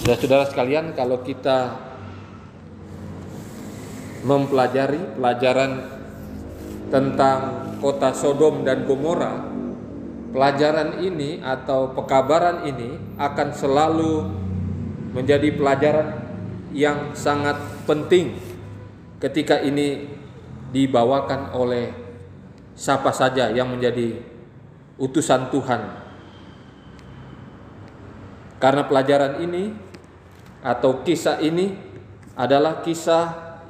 Saudara sekalian, kalau kita mempelajari pelajaran tentang kota Sodom dan Gomora, pelajaran ini atau pekabaran ini akan selalu menjadi pelajaran yang sangat penting ketika ini dibawakan oleh siapa saja yang menjadi utusan Tuhan. Karena pelajaran ini atau kisah ini adalah kisah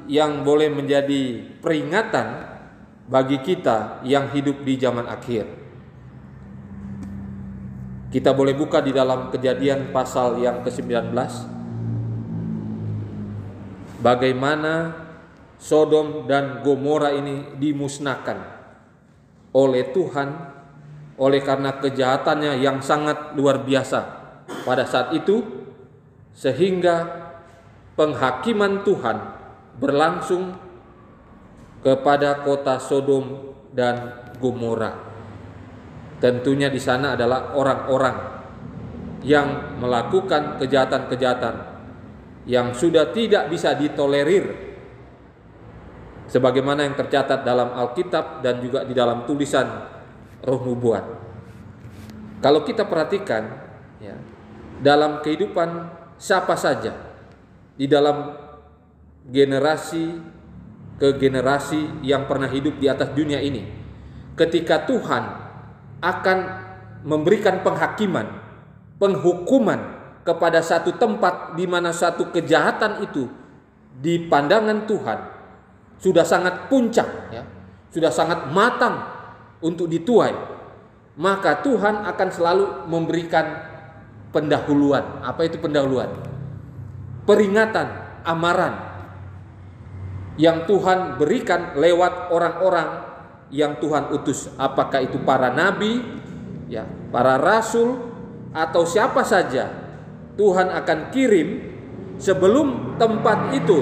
yang boleh menjadi peringatan bagi kita yang hidup di zaman akhir. Kita boleh buka di dalam Kejadian pasal yang ke-19. Bagaimana Sodom dan Gomora ini dimusnahkan oleh Tuhan oleh karena kejahatannya yang sangat luar biasa pada saat itu, sehingga penghakiman Tuhan berlangsung kepada kota Sodom dan Gomora. Tentunya di sana adalah orang-orang yang melakukan kejahatan-kejahatan yang sudah tidak bisa ditolerir, sebagaimana yang tercatat dalam Alkitab dan juga di dalam tulisan Roh Nubuat. Kalau kita perhatikan ya, dalam kehidupan siapa saja di dalam generasi ke generasi yang pernah hidup di atas dunia ini, ketika Tuhan akan memberikan penghakiman, penghukuman kepada satu tempat di mana satu kejahatan itu di pandangan Tuhan sudah sangat puncak ya, sudah sangat matang untuk dituai, maka Tuhan akan selalu memberikan pendahuluan. Apa itu pendahuluan? Peringatan, amaran yang Tuhan berikan lewat orang-orang yang Tuhan utus. Apakah itu para nabi, ya, para rasul, atau siapa saja Tuhan akan kirim sebelum tempat itu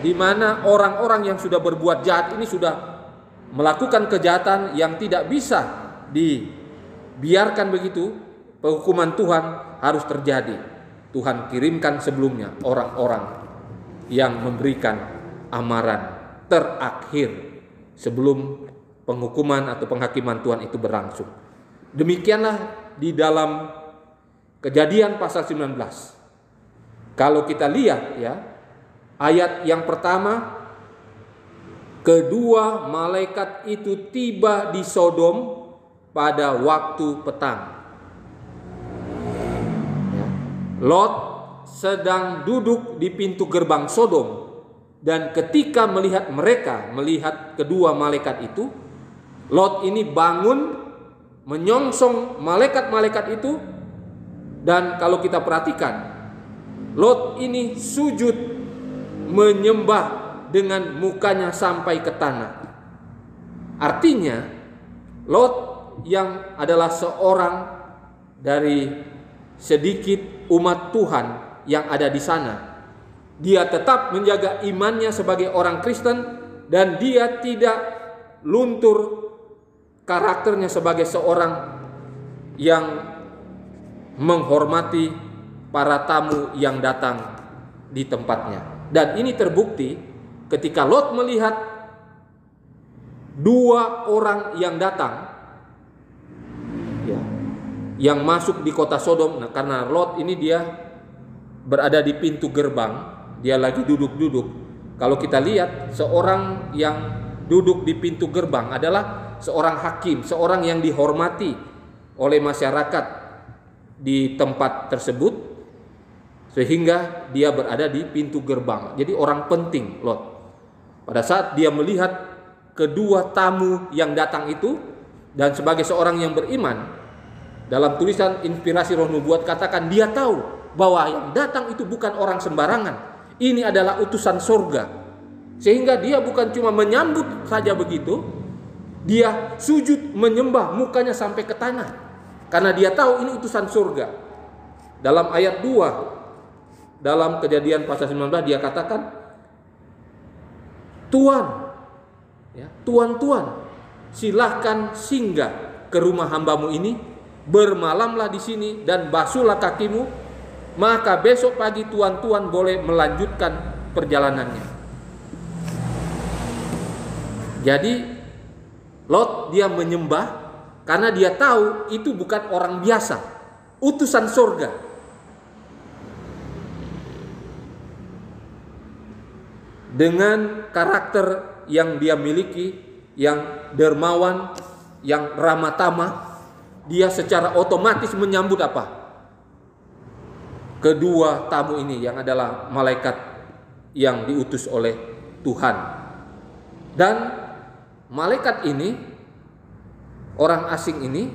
di mana orang-orang yang sudah berbuat jahat ini sudah melakukan kejahatan yang tidak bisa dibiarkan begitu. Penghukuman Tuhan harus terjadi. Tuhan kirimkan sebelumnya orang-orang yang memberikan amaran terakhir sebelum penghukuman atau penghakiman Tuhan itu berlangsung. Demikianlah di dalam Kejadian pasal 19. Kalau kita lihat ya, ayat yang pertama, kedua malaikat itu tiba di Sodom pada waktu petang. Lot sedang duduk di pintu gerbang Sodom, dan ketika melihat kedua malaikat itu, Lot ini bangun menyongsong malaikat-malaikat itu. Dan kalau kita perhatikan, Lot ini sujud menyembah dengan mukanya sampai ke tanah. Artinya Lot yang adalah seorang dari sedikit umat Tuhan yang ada di sana, dia tetap menjaga imannya sebagai orang Kristen, dan dia tidak luntur karakternya sebagai seorang yang menghormati para tamu yang datang di tempatnya. Dan ini terbukti ketika Lot melihat dua orang yang datang ya, yang masuk di kota Sodom. Nah, karena Lot ini dia berada di pintu gerbang, dia lagi duduk-duduk. Kalau kita lihat, seorang yang duduk di pintu gerbang adalah seorang hakim, seorang yang dihormati oleh masyarakat di tempat tersebut, sehingga dia berada di pintu gerbang. Jadi orang penting Lot. Pada saat dia melihat kedua tamu yang datang itu, dan sebagai seorang yang beriman, dalam tulisan inspirasi Roh Nubuat katakan dia tahu bahwa yang datang itu bukan orang sembarangan. Ini adalah utusan surga. Sehingga dia bukan cuma menyambut saja begitu, dia sujud menyembah mukanya sampai ke tanah. Karena dia tahu ini utusan surga. Dalam ayat 2 dalam Kejadian pasal 19 dia katakan, Tuan, ya, Tuan, silahkan singgah ke rumah hambamu ini, bermalamlah di sini dan basuhlah kakimu, maka besok pagi tuan-tuan boleh melanjutkan perjalanannya. Jadi Lot dia menyembah karena dia tahu itu bukan orang biasa, utusan surga. Dengan karakter yang dia miliki, yang dermawan, yang ramah tamah, dia secara otomatis menyambut apa? Kedua tamu ini yang adalah malaikat yang diutus oleh Tuhan. Dan malaikat ini, orang asing ini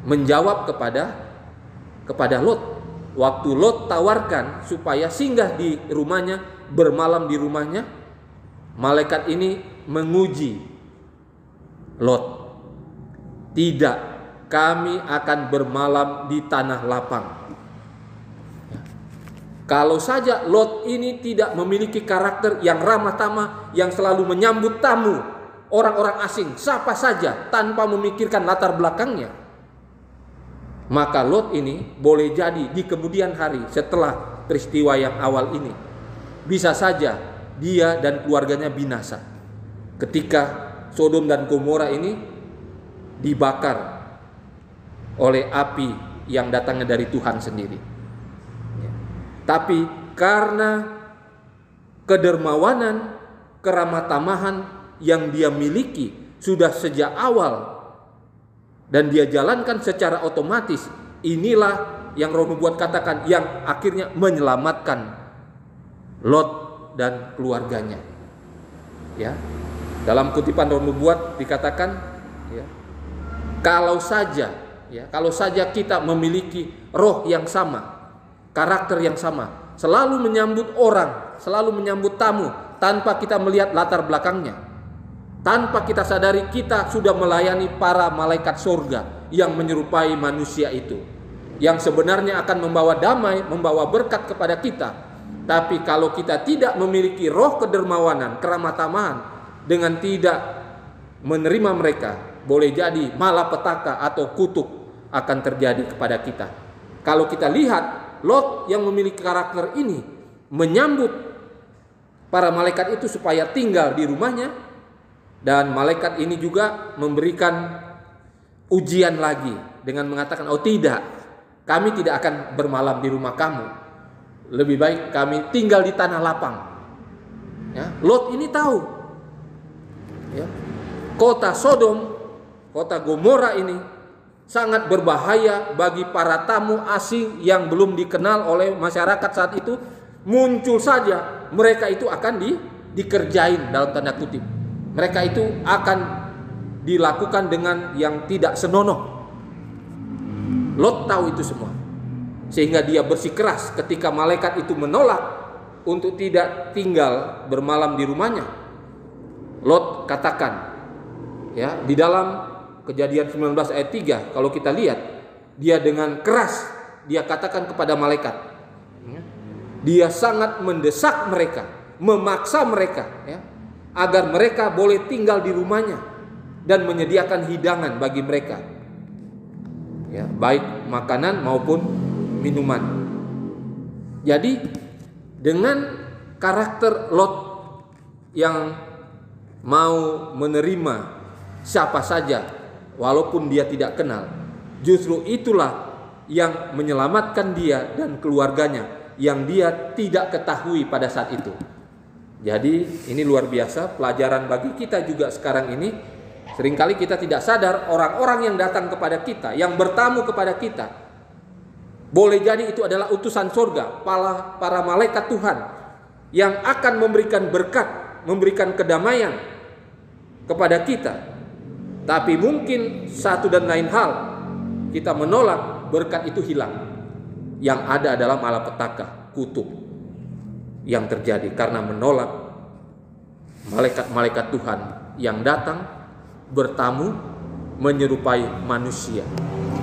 menjawab kepada Lot. Waktu Lot tawarkan supaya singgah di rumahnya, bermalam di rumahnya, malaikat ini menguji Lot. Tidak, kami akan bermalam di tanah lapang. Kalau saja Lot ini tidak memiliki karakter yang ramah tamah, yang selalu menyambut tamu, orang-orang asing, siapa saja tanpa memikirkan latar belakangnya, maka Lot ini boleh jadi di kemudian hari setelah peristiwa yang awal ini, bisa saja dia dan keluarganya binasa ketika Sodom dan Gomora ini dibakar oleh api yang datangnya dari Tuhan sendiri. Tapi karena kedermawanan, keramah tamahan yang dia miliki sudah sejak awal dan dia jalankan secara otomatis, inilah yang Roh Nubuat katakan yang akhirnya menyelamatkan Lot dan keluarganya. Ya, dalam kutipan Roh Nubuat dikatakan, ya, kalau saja kita memiliki roh yang sama, karakter yang sama, selalu menyambut orang, selalu menyambut tamu tanpa kita melihat latar belakangnya, tanpa kita sadari kita sudah melayani para malaikat surga yang menyerupai manusia itu, yang sebenarnya akan membawa damai, membawa berkat kepada kita. Tapi kalau kita tidak memiliki roh kedermawanan, keramah tamahan, dengan tidak menerima mereka, boleh jadi malapetaka atau kutuk akan terjadi kepada kita. Kalau kita lihat Lot yang memiliki karakter ini menyambut para malaikat itu supaya tinggal di rumahnya, dan malaikat ini juga memberikan ujian lagi dengan mengatakan, oh tidak, kami tidak akan bermalam di rumah kamu, lebih baik kami tinggal di tanah lapang. Ya, Lot ini tahu, ya, kota Sodom, kota Gomora ini sangat berbahaya bagi para tamu asing yang belum dikenal oleh masyarakat saat itu. Muncul saja mereka itu akan dikerjain dalam tanda kutip. Mereka itu akan dilakukan dengan yang tidak senonoh. Lot tahu itu semua, sehingga dia bersikeras ketika malaikat itu menolak untuk tidak tinggal bermalam di rumahnya. Lot katakan, ya, di dalam Kejadian 19 ayat 3, kalau kita lihat, dia dengan keras dia katakan kepada malaikat, dia sangat mendesak mereka, memaksa mereka, ya, agar mereka boleh tinggal di rumahnya dan menyediakan hidangan bagi mereka, ya, baik makanan maupun minuman. Jadi dengan karakter Lot yang mau menerima siapa saja walaupun dia tidak kenal, justru itulah yang menyelamatkan dia dan keluarganya yang dia tidak ketahui pada saat itu. Jadi ini luar biasa pelajaran bagi kita juga sekarang ini. Seringkali kita tidak sadar orang-orang yang datang kepada kita, yang bertamu kepada kita, boleh jadi itu adalah utusan surga, para malaikat Tuhan yang akan memberikan berkat, memberikan kedamaian kepada kita. Tapi mungkin satu dan lain hal kita menolak, berkat itu hilang. Yang ada adalah malapetaka, kutuk yang terjadi karena menolak malaikat-malaikat Tuhan yang datang bertamu menyerupai manusia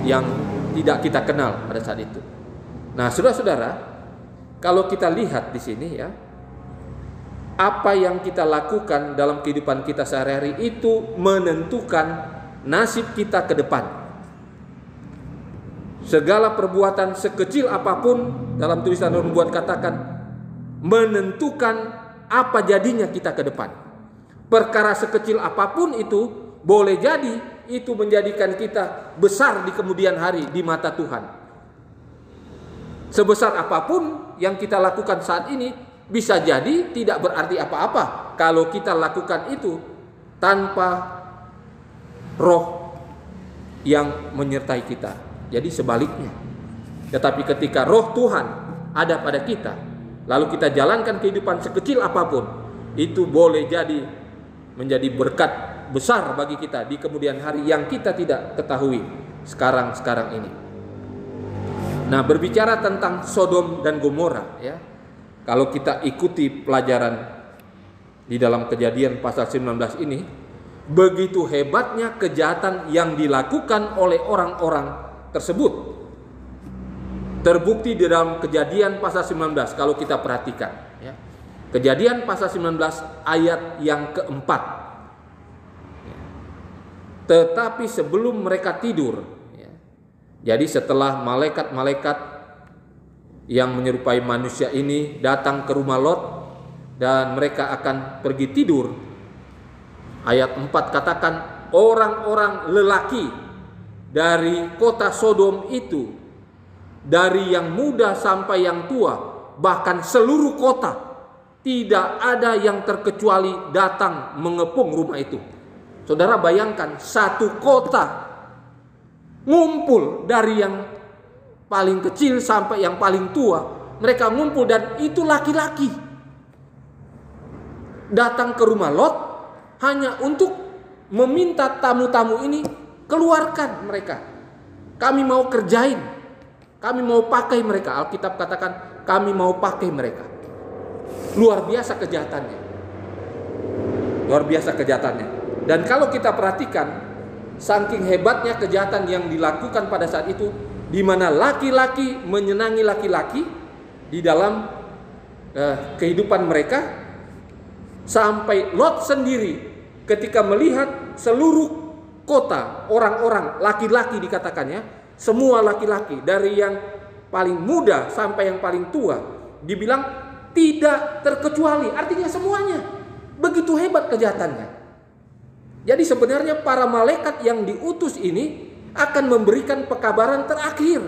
yang tidak kita kenal pada saat itu. Nah, saudara-saudara, kalau kita lihat di sini, ya, apa yang kita lakukan dalam kehidupan kita sehari-hari itu menentukan nasib kita ke depan. Segala perbuatan sekecil apapun, dalam tulisan Roh Nubuat katakan, menentukan apa jadinya kita ke depan. Perkara sekecil apapun itu boleh jadi itu menjadikan kita besar di kemudian hari di mata Tuhan. Sebesar apapun yang kita lakukan saat ini bisa jadi tidak berarti apa-apa kalau kita lakukan itu tanpa Roh yang menyertai kita. Jadi sebaliknya. Tetapi ketika Roh Tuhan ada pada kita, lalu kita jalankan kehidupan sekecil apapun, itu boleh jadi menjadi berkat besar bagi kita di kemudian hari yang kita tidak ketahui sekarang ini. Nah, berbicara tentang Sodom dan Gomora, ya, kalau kita ikuti pelajaran di dalam Kejadian pasal 19 ini, begitu hebatnya kejahatan yang dilakukan oleh orang-orang tersebut. Terbukti di dalam Kejadian pasal 19 kalau kita perhatikan, ya. Kejadian pasal 19 ayat yang keempat. Tetapi sebelum mereka tidur, ya, jadi setelah malaikat-malaikat yang menyerupai manusia ini datang ke rumah Lot dan mereka akan pergi tidur, ayat 4 katakan, orang-orang lelaki dari kota Sodom itu, dari yang muda sampai yang tua, bahkan seluruh kota, tidak ada yang terkecuali datang mengepung rumah itu. Saudara bayangkan, satu kota ngumpul dari yang paling kecil sampai yang paling tua. Mereka ngumpul dan itu laki-laki datang ke rumah Lot hanya untuk meminta tamu-tamu ini, keluarkan mereka. Kami mau kerjain, kami mau pakai mereka. Alkitab katakan kami mau pakai mereka. Luar biasa kejahatannya. Luar biasa kejahatannya. Dan kalau kita perhatikan, saking hebatnya kejahatan yang dilakukan pada saat itu, di mana laki-laki menyenangi laki-laki di dalam kehidupan mereka, sampai Lot sendiri ketika melihat seluruh kota orang-orang laki-laki dikatakannya, semua laki-laki dari yang paling muda sampai yang paling tua, dibilang tidak terkecuali, artinya semuanya. Begitu hebat kejahatannya. Jadi sebenarnya para malaikat yang diutus ini akan memberikan pekabaran terakhir,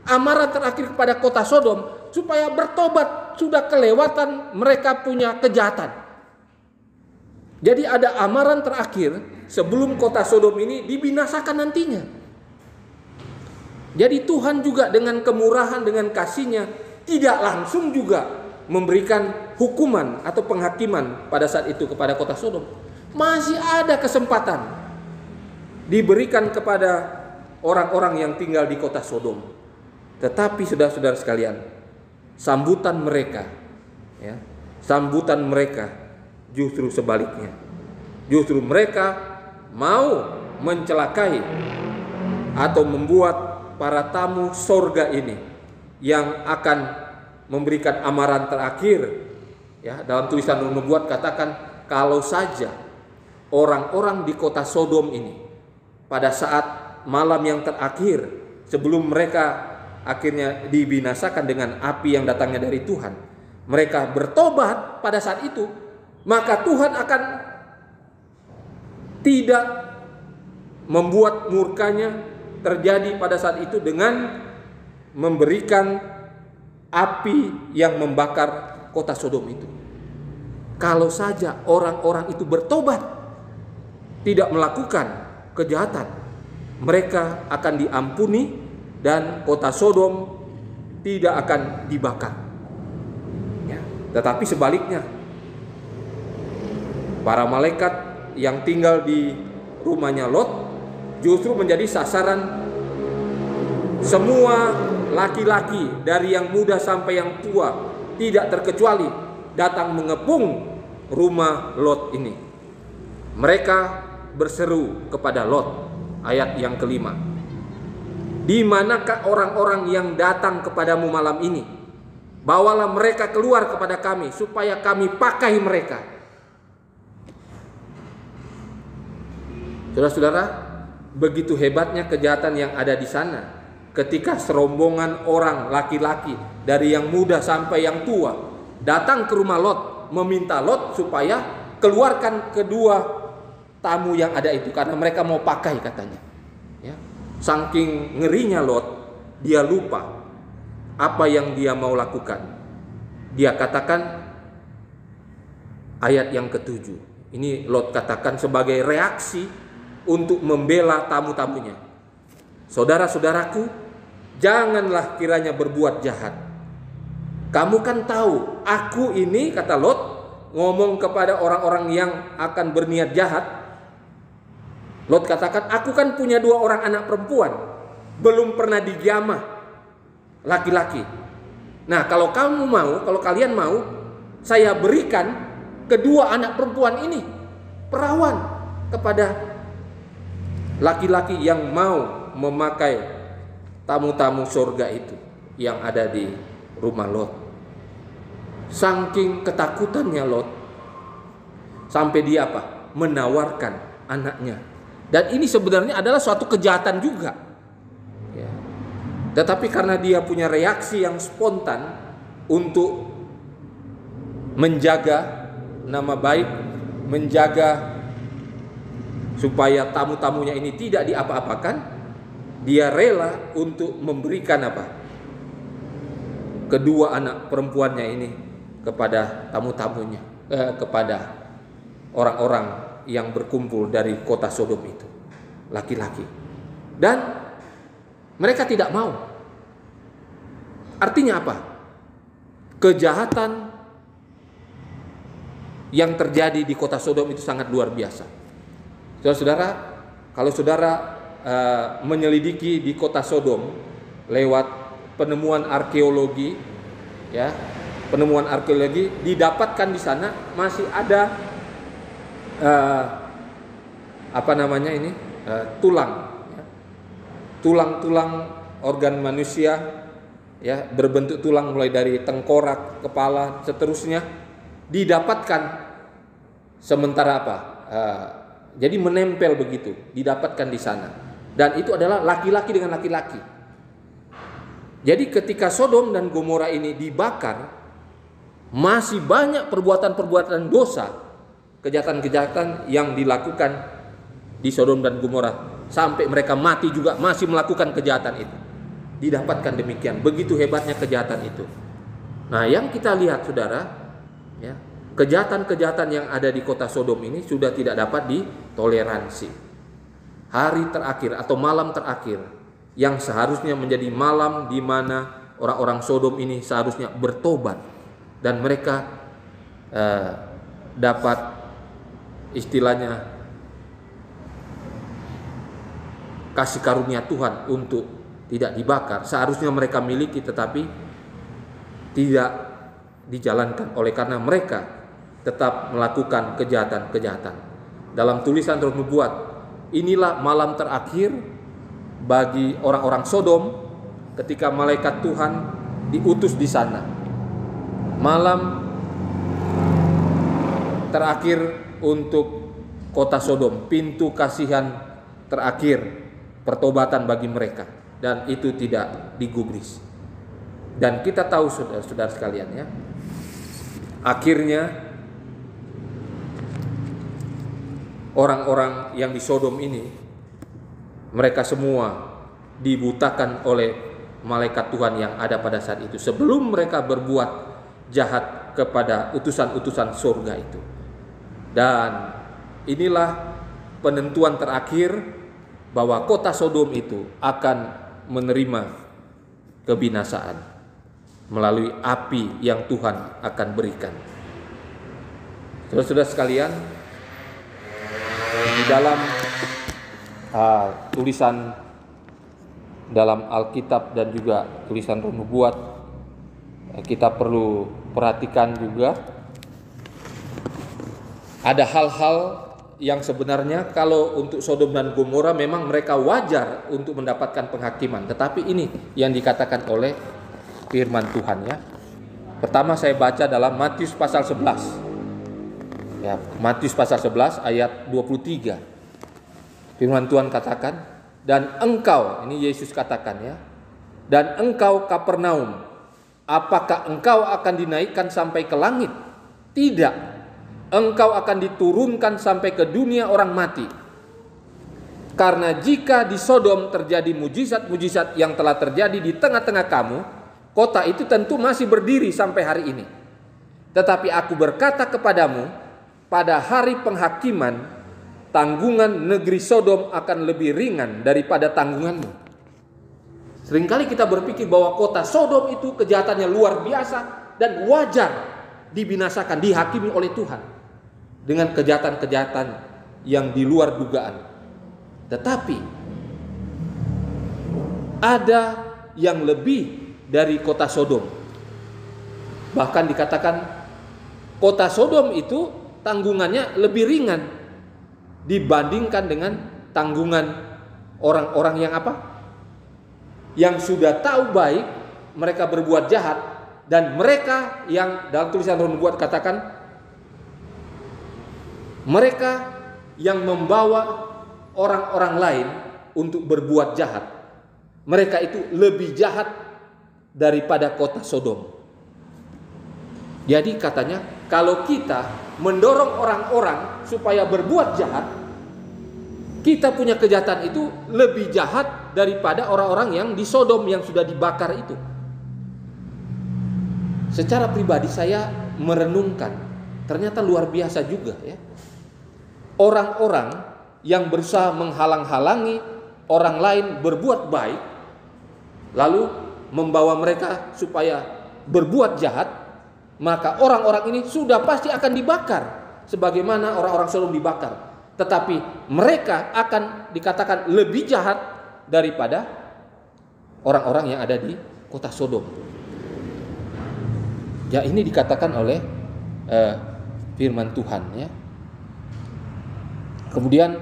amaran terakhir kepada kota Sodom supaya bertobat, sudah kelewatan mereka punya kejahatan. Jadi ada amaran terakhir sebelum kota Sodom ini dibinasakan nantinya. Jadi Tuhan juga dengan kemurahan, dengan kasih-Nya tidak langsung juga memberikan hukuman atau penghakiman pada saat itu kepada kota Sodom. Masih ada kesempatan diberikan kepada orang-orang yang tinggal di kota Sodom. Tetapi saudara-saudara sekalian, sambutan mereka, ya, sambutan mereka justru sebaliknya. Justru mereka mau mencelakai atau membuat para tamu sorga ini yang akan memberikan amaran terakhir, ya, dalam tulisan Roh Nubuat katakan, kalau saja orang-orang di kota Sodom ini pada saat malam yang terakhir sebelum mereka akhirnya dibinasakan dengan api yang datangnya dari Tuhan, mereka bertobat pada saat itu, maka Tuhan akan tidak membuat murkanya terjadi pada saat itu dengan memberikan api yang membakar kota Sodom itu. Kalau saja orang-orang itu bertobat, tidak melakukan kejahatan, mereka akan diampuni dan kota Sodom tidak akan dibakar, ya. Tetapi sebaliknya, para malaikat yang tinggal di rumahnya Lot justru menjadi sasaran semua laki-laki dari yang muda sampai yang tua, tidak terkecuali, datang mengepung rumah Lot ini. Mereka berseru kepada Lot, ayat yang kelima, di manakah orang-orang yang datang kepadamu malam ini? Bawalah mereka keluar kepada kami supaya kami pakai mereka. Saudara-saudara, begitu hebatnya kejahatan yang ada di sana, ketika serombongan orang laki-laki dari yang muda sampai yang tua datang ke rumah Lot, meminta Lot supaya keluarkan kedua tamu yang ada itu karena mereka mau pakai katanya. Ya. Saking ngerinya Lot, dia lupa apa yang dia mau lakukan. Dia katakan ayat yang ke-7. Ini Lot katakan sebagai reaksi untuk membela tamu-tamunya. Saudara-saudaraku, janganlah kiranya berbuat jahat. Kamu kan tahu, aku ini, kata Lot, ngomong kepada orang-orang yang akan berniat jahat. Lot katakan, aku kan punya 2 orang anak perempuan, belum pernah dijamah laki-laki. Nah, kalau kalian mau, saya berikan kedua anak perempuan ini perawan kepada laki-laki yang mau memakai tamu-tamu surga itu yang ada di rumah Lot. Saking ketakutannya Lot, sampai dia apa? Menawarkan anaknya. Dan ini sebenarnya adalah suatu kejahatan juga. Ya. Tetapi karena dia punya reaksi yang spontan untuk menjaga nama baik, menjaga supaya tamu-tamunya ini tidak diapa-apakan, dia rela untuk memberikan apa? Kedua anak perempuannya ini kepada tamu-tamunya, kepada orang-orang yang berkumpul dari kota Sodom itu, laki-laki. Dan mereka tidak mau. Artinya apa? Kejahatan yang terjadi di kota Sodom itu sangat luar biasa. Saudara-saudara, kalau saudara menyelidiki di kota Sodom lewat penemuan arkeologi, ya, penemuan arkeologi didapatkan di sana masih ada tulang, ya. Tulang-tulang organ manusia, ya, berbentuk tulang mulai dari tengkorak, kepala, seterusnya didapatkan. Sementara apa? Jadi menempel begitu, didapatkan di sana. Dan itu adalah laki-laki dengan laki-laki. Jadi ketika Sodom dan Gomora ini dibakar, masih banyak perbuatan-perbuatan dosa, kejahatan-kejahatan yang dilakukan di Sodom dan Gomora. Sampai mereka mati juga masih melakukan kejahatan itu. Didapatkan demikian, begitu hebatnya kejahatan itu. Nah, yang kita lihat saudara, ya, kejahatan-kejahatan yang ada di kota Sodom ini sudah tidak dapat ditoleransi. Hari terakhir atau malam terakhir yang seharusnya menjadi malam di mana orang-orang Sodom ini seharusnya bertobat dan mereka dapat istilahnya kasih karunia Tuhan untuk tidak dibakar. Seharusnya mereka miliki tetapi tidak dijalankan oleh karena mereka tetap melakukan kejahatan-kejahatan. Dalam tulisan Roh Nubuat, inilah malam terakhir bagi orang-orang Sodom ketika malaikat Tuhan diutus di sana. Malam terakhir untuk kota Sodom, pintu kasihan terakhir pertobatan bagi mereka, dan itu tidak digubris. Dan kita tahu saudara-saudara sekalian, ya, akhirnya orang-orang yang di Sodom ini, mereka semua dibutakan oleh malaikat Tuhan yang ada pada saat itu sebelum mereka berbuat jahat kepada utusan-utusan surga itu. Dan inilah penentuan terakhir bahwa kota Sodom itu akan menerima kebinasaan melalui api yang Tuhan akan berikan. Saudara-saudara sekalian, di dalam tulisan dalam Alkitab dan juga tulisan Roh Nubuat, kita perlu perhatikan juga ada hal-hal yang sebenarnya kalau untuk Sodom dan Gomora memang mereka wajar untuk mendapatkan penghakiman, tetapi ini yang dikatakan oleh firman Tuhan, ya. Pertama saya baca dalam Matius pasal 11. Ya, Matius pasal 11 ayat 23. Firman Tuhan katakan, dan engkau, ini Yesus katakan, ya, Dan engkau Kapernaum, apakah engkau akan dinaikkan sampai ke langit? Tidak, engkau akan diturunkan sampai ke dunia orang mati. Karena jika di Sodom terjadi mujizat-mujizat yang telah terjadi di tengah-tengah kamu, kota itu tentu masih berdiri sampai hari ini. Tetapi aku berkata kepadamu, pada hari penghakiman, tanggungan negeri Sodom akan lebih ringan daripada tanggunganmu. Seringkali kita berpikir bahwa kota Sodom itu kejahatannya luar biasa dan wajar dibinasakan, dihakimi oleh Tuhan dengan kejahatan-kejahatan yang di luar dugaan. Tetapi ada yang lebih dari kota Sodom. Bahkan dikatakan kota Sodom itu tanggungannya lebih ringan dibandingkan dengan tanggungan orang-orang yang apa? Yang sudah tahu baik, mereka berbuat jahat, dan mereka yang dalam tulisan Roh Nubuat katakan mereka yang membawa orang-orang lain untuk berbuat jahat, mereka itu lebih jahat daripada kota Sodom. Jadi katanya, kalau kita mendorong orang-orang supaya berbuat jahat, kita punya kejahatan itu lebih jahat daripada orang-orang yang di Sodom yang sudah dibakar itu. Secara pribadi saya merenungkan, ternyata luar biasa juga ya. Orang-orang yang berusaha menghalang-halangi orang lain berbuat baik, lalu membawa mereka supaya berbuat jahat, maka orang-orang ini sudah pasti akan dibakar sebagaimana orang-orang Sodom dibakar. Tetapi mereka akan dikatakan lebih jahat daripada orang-orang yang ada di kota Sodom. Ya, ini dikatakan oleh firman Tuhan ya. Kemudian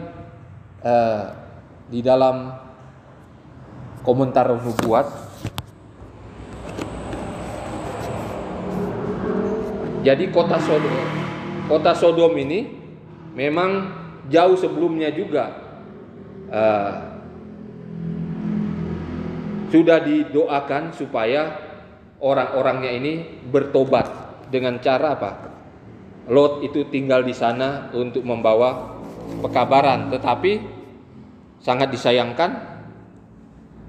di dalam komentar Roh Nubuat, jadi kota Sodom ini memang jauh sebelumnya juga sudah didoakan supaya orang-orangnya ini bertobat dengan cara apa? Lot itu tinggal di sana untuk membawa pekabaran, tetapi sangat disayangkan,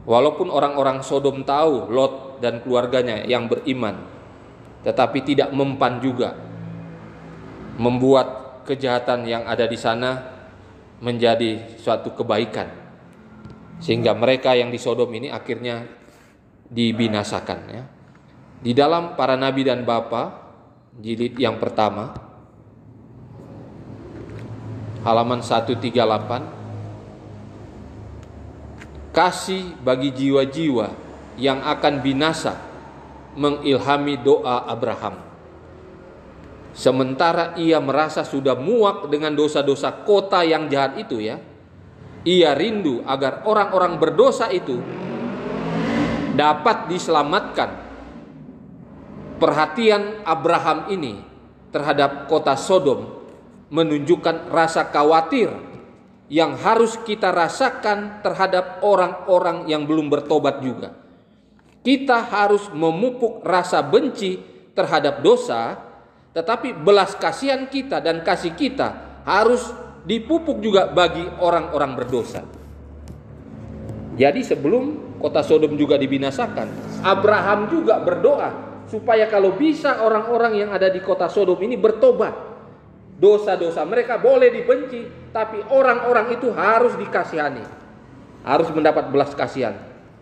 walaupun orang-orang Sodom tahu Lot dan keluarganya yang beriman, tetapi tidak mempan juga membuat kejahatan yang ada di sana menjadi suatu kebaikan, sehingga mereka yang di Sodom ini akhirnya dibinasakan ya. Di dalam Para Nabi dan Bapa jilid yang pertama halaman 138, kasih bagi jiwa-jiwa yang akan binasa mengilhami doa Abraham. Sementara ia merasa sudah muak dengan dosa-dosa kota yang jahat itu ya, ia rindu agar orang-orang berdosa itu dapat diselamatkan. Perhatian Abraham ini terhadap kota Sodom menunjukkan rasa khawatir yang harus kita rasakan terhadap orang-orang yang belum bertobat juga. Kita harus memupuk rasa benci terhadap dosa, tetapi belas kasihan kita dan kasih kita harus dipupuk juga bagi orang-orang berdosa. Jadi sebelum kota Sodom juga dibinasakan, Abraham juga berdoa supaya kalau bisa orang-orang yang ada di kota Sodom ini bertobat. Dosa-dosa mereka boleh dibenci, tapi orang-orang itu harus dikasihani, harus mendapat belas kasihan,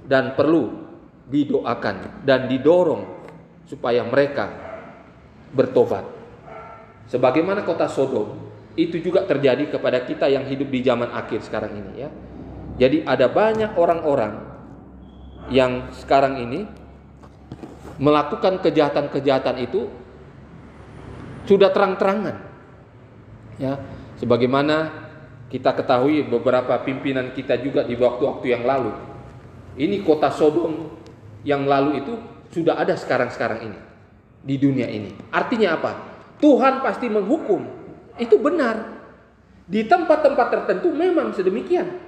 dan perlu didoakan dan didorong supaya mereka bertobat. Sebagaimana kota Sodom, itu juga terjadi kepada kita yang hidup di zaman akhir sekarang ini ya. Jadi ada banyak orang-orang yang sekarang ini melakukan kejahatan-kejahatan itu sudah terang-terangan. Ya, sebagaimana kita ketahui beberapa pimpinan kita juga di waktu-waktu yang lalu. Ini kota Sodom yang lalu itu sudah ada sekarang ini di dunia ini. Artinya apa? Tuhan pasti menghukum. Itu benar. Di tempat-tempat tertentu memang sedemikian.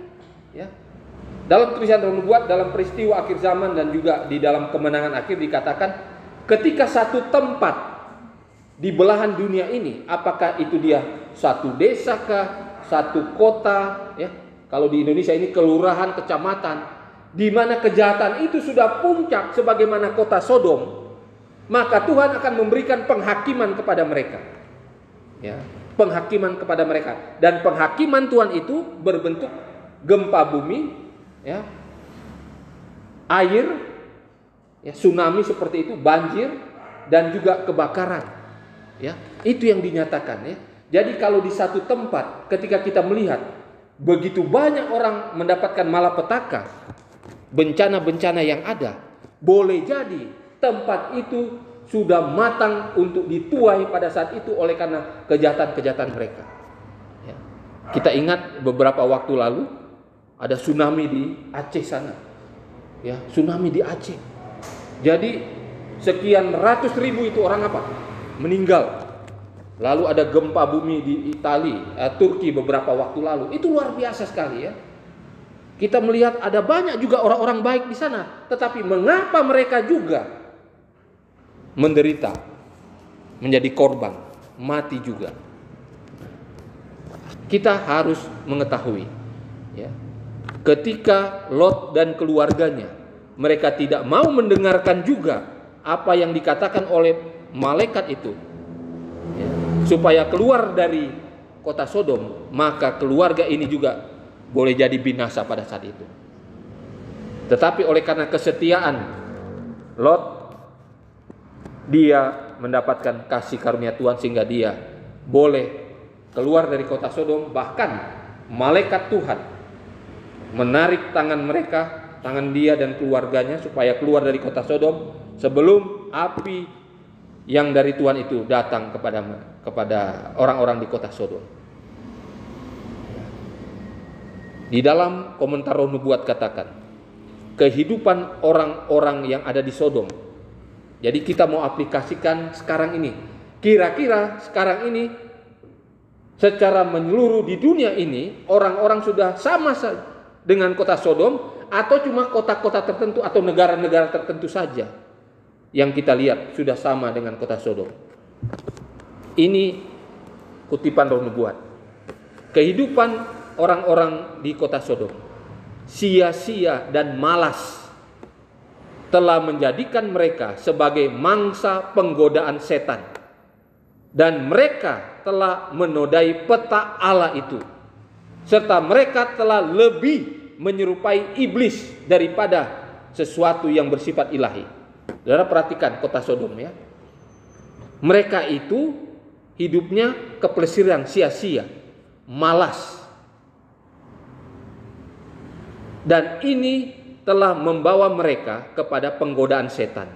Ya. Dalam tulisan Roh Nubuat, dalam peristiwa akhir zaman dan juga di dalam kemenangan akhir dikatakan, ketika satu tempat di belahan dunia ini, apakah itu dia satu desa kah, satu kota, ya, kalau di Indonesia ini kelurahan, kecamatan, di mana kejahatan itu sudah puncak sebagaimana kota Sodom, maka Tuhan akan memberikan penghakiman kepada mereka, ya, penghakiman kepada mereka. Dan penghakiman Tuhan itu berbentuk gempa bumi, ya, air, ya, tsunami seperti itu, banjir, dan juga kebakaran, ya, itu yang dinyatakan, ya. Jadi kalau di satu tempat ketika kita melihat begitu banyak orang mendapatkan malapetaka, bencana-bencana yang ada, boleh jadi tempat itu sudah matang untuk dituai pada saat itu oleh karena kejahatan-kejahatan mereka, ya. Kita ingat beberapa waktu lalu ada tsunami di Aceh sana, ya, tsunami di Aceh. Jadi sekian ratus ribu itu orang apa? Meninggal. Lalu ada gempa bumi di Italia, Turki beberapa waktu lalu. Itu luar biasa sekali, ya. Kita melihat ada banyak juga orang-orang baik di sana, tetapi mengapa mereka juga menderita, menjadi korban, mati juga? Kita harus mengetahui, ya, ketika Lot dan keluarganya, mereka tidak mau mendengarkan juga apa yang dikatakan oleh malaikat itu, ya, supaya keluar dari kota Sodom, maka keluarga ini juga boleh jadi binasa pada saat itu. Tetapi oleh karena kesetiaan Lot, dia mendapatkan kasih karunia Tuhan sehingga dia boleh keluar dari kota Sodom. Bahkan malaikat Tuhan menarik tangan mereka, tangan dia dan keluarganya, supaya keluar dari kota Sodom sebelum api yang dari Tuhan itu datang kepada orang-orang di kota Sodom. Di dalam komentar Roh Nubuat katakan, kehidupan orang-orang yang ada di Sodom. Jadi kita mau aplikasikan sekarang ini. Kira-kira sekarang ini secara menyeluruh di dunia ini, orang-orang sudah sama dengan kota Sodom, atau cuma kota-kota tertentu atau negara-negara tertentu saja yang kita lihat sudah sama dengan kota Sodom. Ini kutipan Roh Nubuat. Kehidupan orang-orang di kota Sodom sia-sia dan malas telah menjadikan mereka sebagai mangsa penggodaan setan, dan mereka telah menodai peta Allah itu, serta mereka telah lebih menyerupai iblis daripada sesuatu yang bersifat ilahi. Saudara perhatikan kota Sodom, ya. Mereka itu hidupnya kepelesiran, sia-sia, malas. Dan ini telah membawa mereka kepada penggodaan setan.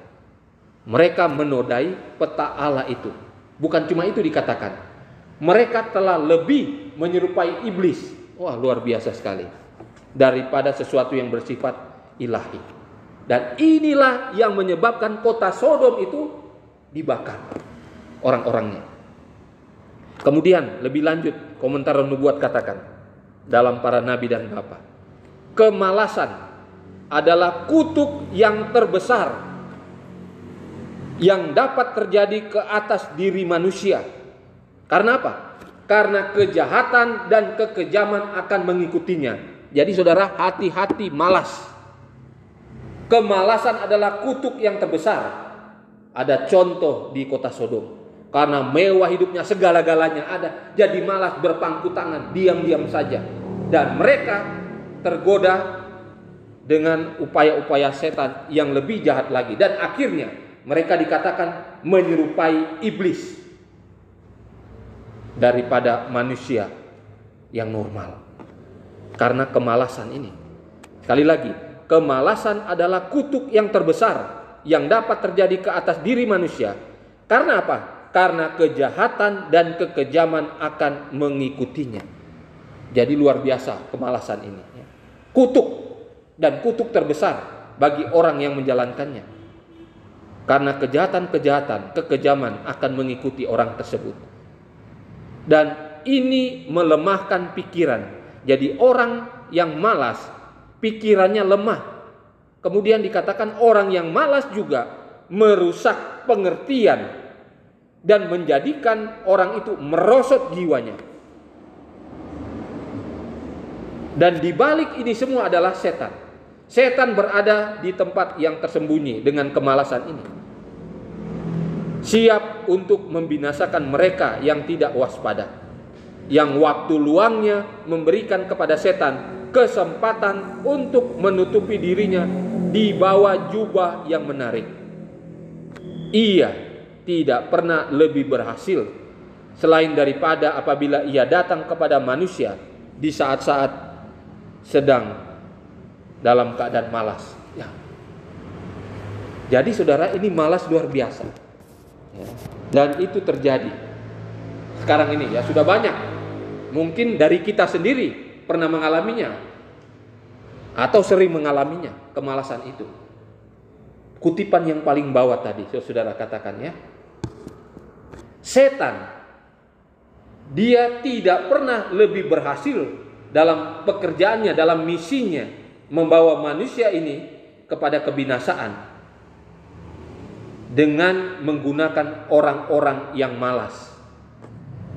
Mereka menodai peta Allah itu. Bukan cuma itu dikatakan, mereka telah lebih menyerupai iblis. Wah, luar biasa sekali, daripada sesuatu yang bersifat ilahi. Dan inilah yang menyebabkan kota Sodom itu dibakar orang-orangnya. Kemudian lebih lanjut, komentar Nubuat katakan dalam Para Nabi dan Bapa, kemalasan adalah kutuk yang terbesar yang dapat terjadi ke atas diri manusia. Karena apa? Karena kejahatan dan kekejaman akan mengikutinya. Jadi saudara, hati-hati malas. Kemalasan adalah kutuk yang terbesar. Ada contoh di kota Sodom. Karena mewah hidupnya, segala-galanya ada, jadi malas, berpangku tangan, diam-diam saja. Dan mereka tergoda dengan upaya-upaya setan yang lebih jahat lagi. Dan akhirnya mereka dikatakan menyerupai iblis daripada manusia yang normal. Karena kemalasan ini. Sekali lagi, kemalasan adalah kutuk yang terbesar yang dapat terjadi ke atas diri manusia. Karena apa? Karena kejahatan dan kekejaman akan mengikutinya. Jadi luar biasa kemalasan ini. Kutuk, dan kutuk terbesar bagi orang yang menjalankannya. Karena kejahatan-kejahatan, kekejaman akan mengikuti orang tersebut. Dan ini melemahkan pikiran. Jadi orang yang malas pikirannya lemah. Kemudian dikatakan orang yang malas juga merusak pengertian dan menjadikan orang itu merosot jiwanya. Dan di balik ini semua adalah setan. Setan berada di tempat yang tersembunyi dengan kemalasan ini, siap untuk membinasakan mereka yang tidak waspada, yang waktu luangnya memberikan kepada setan kesempatan untuk menutupi dirinya di bawah jubah yang menarik. Ia tidak pernah lebih berhasil selain daripada apabila ia datang kepada manusia di saat-saat sedang dalam keadaan malas. Ya. Jadi saudara, ini malas luar biasa. Ya. Dan itu terjadi sekarang ini ya, sudah banyak. Mungkin dari kita sendiri pernah mengalaminya atau sering mengalaminya, kemalasan itu. Kutipan yang paling bawah tadi saudara katakan ya, setan dia tidak pernah lebih berhasil dalam pekerjaannya, dalam misinya membawa manusia ini kepada kebinasaan dengan menggunakan orang-orang yang malas.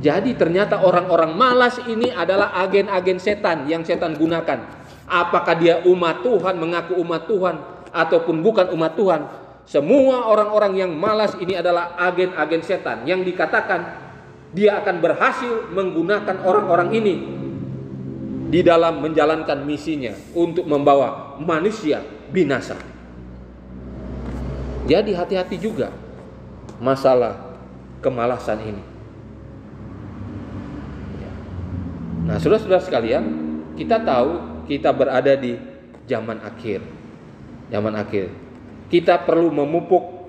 Jadi ternyata orang-orang malas ini adalah agen-agen setan yang setan gunakan. Apakah dia umat Tuhan, mengaku umat Tuhan, ataupun bukan umat Tuhan, semua orang-orang yang malas ini adalah agen-agen setan yang dikatakan dia akan berhasil menggunakan orang-orang ini di dalam menjalankan misinya untuk membawa manusia binasa. Jadi hati-hati juga masalah kemalasan ini. Nah, saudara-saudara sekalian, kita tahu kita berada di zaman akhir. Zaman akhir. Kita perlu memupuk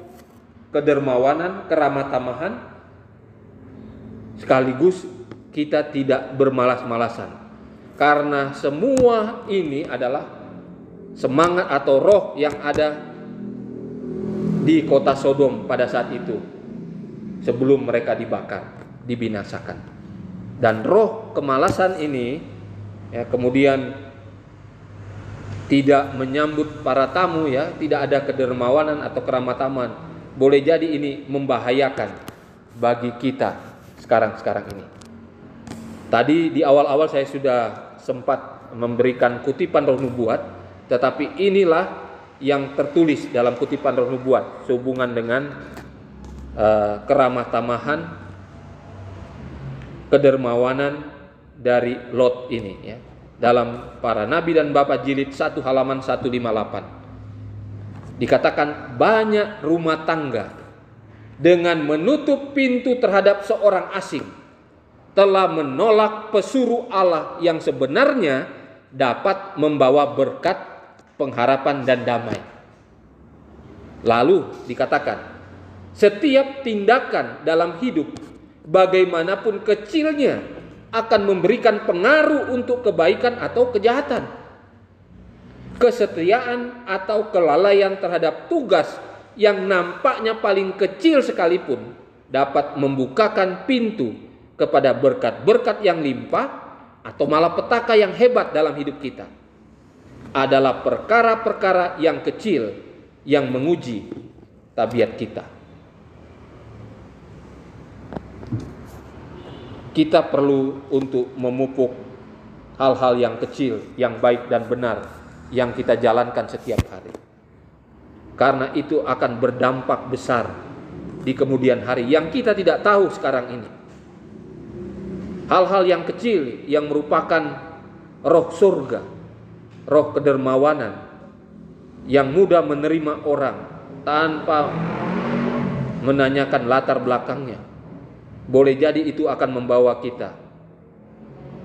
kedermawanan, keramah tamahan, sekaligus kita tidak bermalas-malasan. Karena semua ini adalah semangat atau roh yang ada di kota Sodom pada saat itu, sebelum mereka dibakar, dibinasakan. Dan roh kemalasan ini ya, kemudian tidak menyambut para tamu ya, tidak ada kedermawanan atau keramah tamahan. Boleh jadi ini membahayakan bagi kita sekarang ini. Tadi di awal-awal saya sudah sempat memberikan kutipan roh nubuat, tetapi inilah yang tertulis dalam kutipan roh nubuat sehubungan dengan keramah tamahan, kedermawanan dari Lot ini ya. Dalam Para Nabi dan Bapak jilid 1 halaman 158 dikatakan banyak rumah tangga dengan menutup pintu terhadap seorang asing telah menolak pesuruh Allah yang sebenarnya dapat membawa berkat, pengharapan dan damai. Lalu dikatakan, setiap tindakan dalam hidup bagaimanapun kecilnya akan memberikan pengaruh untuk kebaikan atau kejahatan. Kesetiaan atau kelalaian terhadap tugas yang nampaknya paling kecil sekalipun dapat membukakan pintu kepada berkat-berkat yang limpah atau malapetaka yang hebat dalam hidup kita. Adalah perkara-perkara yang kecil yang menguji tabiat kita. Kita perlu untuk memupuk hal-hal yang kecil, yang baik dan benar yang kita jalankan setiap hari. Karena itu akan berdampak besar di kemudian hari yang kita tidak tahu sekarang ini. Hal-hal yang kecil yang merupakan roh surga, roh kedermawanan yang mudah menerima orang tanpa menanyakan latar belakangnya. Boleh jadi itu akan membawa kita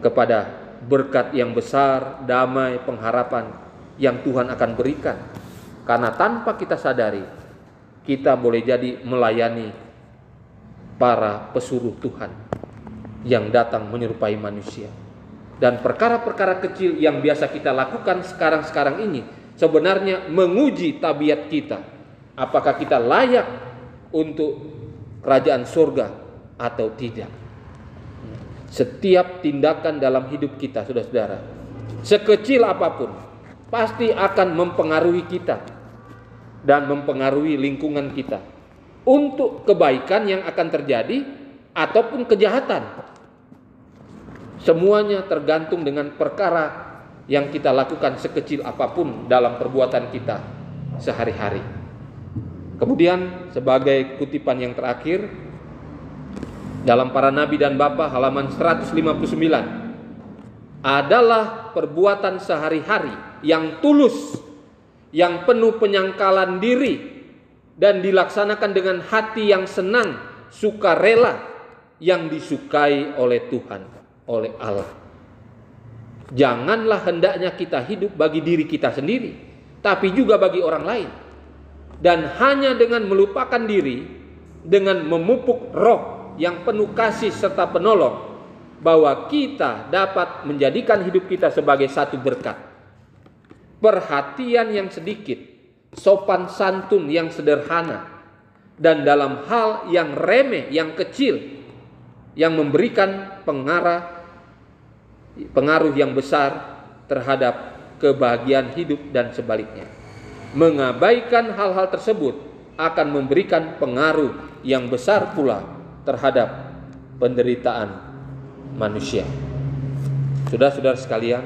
kepada berkat yang besar, damai, pengharapan yang Tuhan akan berikan. Karena tanpa kita sadari, kita boleh jadi melayani para pesuruh Tuhan yang datang menyerupai manusia. Dan perkara-perkara kecil yang biasa kita lakukan sekarang ini sebenarnya menguji tabiat kita. Apakah kita layak untuk kerajaan surga atau tidak. Setiap tindakan dalam hidup kita, saudara-saudara, sekecil apapun, pasti akan mempengaruhi kita dan mempengaruhi lingkungan kita untuk kebaikan yang akan terjadi ataupun kejahatan. Semuanya tergantung dengan perkara yang kita lakukan sekecil apapun dalam perbuatan kita sehari-hari. Kemudian sebagai kutipan yang terakhir, dalam Para Nabi dan Bapa halaman 159, adalah perbuatan sehari-hari yang tulus, yang penuh penyangkalan diri, dan dilaksanakan dengan hati yang senang, sukarela, yang disukai oleh Tuhan, oleh Allah. Janganlah hendaknya kita hidup bagi diri kita sendiri, tapi juga bagi orang lain. Dan hanya dengan melupakan diri, dengan memupuk roh yang penuh kasih serta penolong, bahwa kita dapat menjadikan hidup kita sebagai satu berkat. Perhatian yang sedikit, sopan santun yang sederhana, dan dalam hal yang remeh, yang kecil, yang memberikan pengaruh yang besar terhadap kebahagiaan hidup dan sebaliknya. Mengabaikan hal-hal tersebut akan memberikan pengaruh yang besar pula terhadap penderitaan manusia. Saudara-saudara sekalian,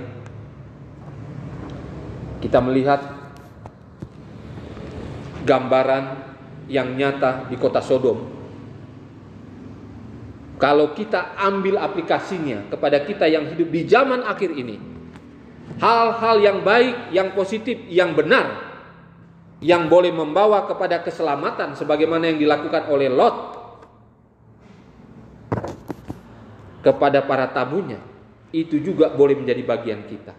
kita melihat gambaran yang nyata di kota Sodom. Kalau kita ambil aplikasinya kepada kita yang hidup di zaman akhir ini, hal-hal yang baik, yang positif, yang benar, yang boleh membawa kepada keselamatan sebagaimana yang dilakukan oleh Lot kepada para tamunya, itu juga boleh menjadi bagian kita.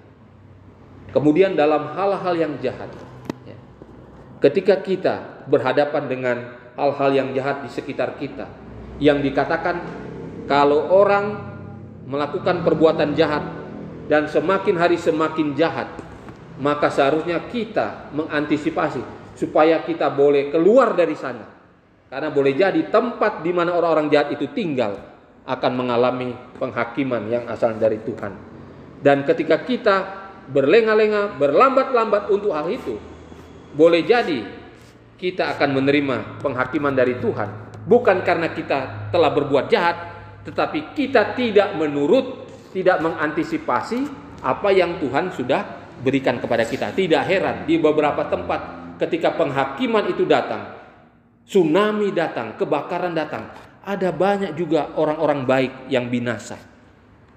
Kemudian dalam hal-hal yang jahat, ketika kita berhadapan dengan hal-hal yang jahat di sekitar kita, yang dikatakan kalau orang melakukan perbuatan jahat dan semakin hari semakin jahat, maka seharusnya kita mengantisipasi supaya kita boleh keluar dari sana. Karena boleh jadi tempat di mana orang-orang jahat itu tinggal akan mengalami penghakiman yang asal dari Tuhan. Dan ketika kita berlenga-lenga, berlambat-lambat untuk hal itu, boleh jadi kita akan menerima penghakiman dari Tuhan. Bukan karena kita telah berbuat jahat, tetapi kita tidak menurut, tidak mengantisipasi apa yang Tuhan sudah berikan kepada kita. Tidak heran di beberapa tempat ketika penghakiman itu datang, tsunami datang, kebakaran datang, ada banyak juga orang-orang baik yang binasa.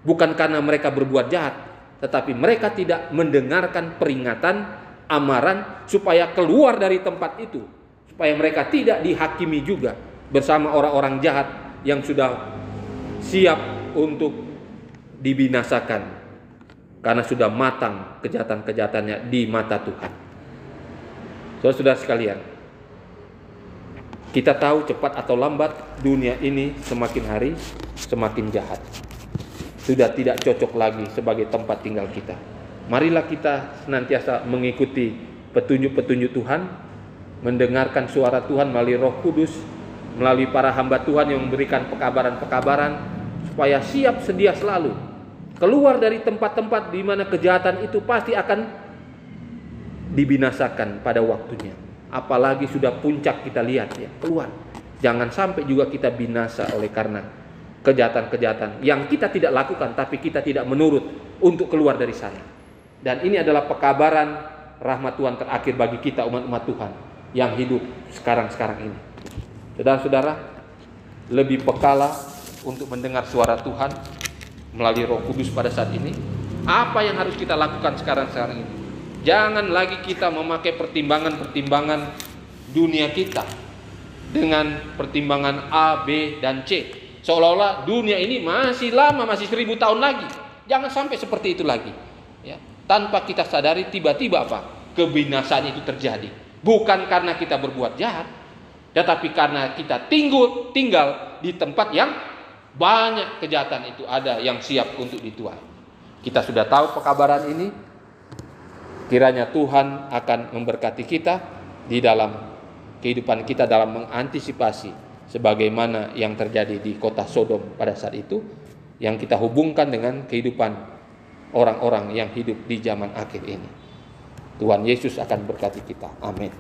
Bukan karena mereka berbuat jahat, tetapi mereka tidak mendengarkan peringatan, amaran supaya keluar dari tempat itu, supaya mereka tidak dihakimi juga bersama orang-orang jahat yang sudah siap untuk dibinasakan karena sudah matang kejahatan-kejahatannya di mata Tuhan. Saudara-saudara sekalian, kita tahu cepat atau lambat dunia ini semakin hari semakin jahat. Sudah tidak cocok lagi sebagai tempat tinggal kita. Marilah kita senantiasa mengikuti petunjuk-petunjuk Tuhan, mendengarkan suara Tuhan melalui Roh Kudus, melalui para hamba Tuhan yang memberikan pekabaran-pekabaran, supaya siap sedia selalu keluar dari tempat-tempat di mana kejahatan itu pasti akan dibinasakan pada waktunya. Apalagi sudah puncak kita lihat ya, keluar. Jangan sampai juga kita binasa oleh karena kejahatan-kejahatan yang kita tidak lakukan, tapi kita tidak menurut untuk keluar dari sana. Dan ini adalah pekabaran rahmat Tuhan terakhir bagi kita umat-umat Tuhan yang hidup sekarang-sekarang ini. Saudara-saudara, lebih pekalah untuk mendengar suara Tuhan melalui Roh Kudus pada saat ini. Apa yang harus kita lakukan sekarang-sekarang ini? Jangan lagi kita memakai pertimbangan-pertimbangan dunia kita dengan pertimbangan A, B, dan C. Seolah-olah dunia ini masih lama, masih 1000 tahun lagi. Jangan sampai seperti itu lagi. Ya. Tanpa kita sadari tiba-tiba apa? Kebinasaan itu terjadi. Bukan karena kita berbuat jahat, tetapi karena kita tinggal di tempat yang banyak kejahatan itu ada yang siap untuk dituai. Kita sudah tahu pekabaran ini. Kiranya Tuhan akan memberkati kita di dalam kehidupan kita dalam mengantisipasi sebagaimana yang terjadi di kota Sodom pada saat itu, yang kita hubungkan dengan kehidupan orang-orang yang hidup di zaman akhir ini. Tuhan Yesus akan berkati kita. Amin.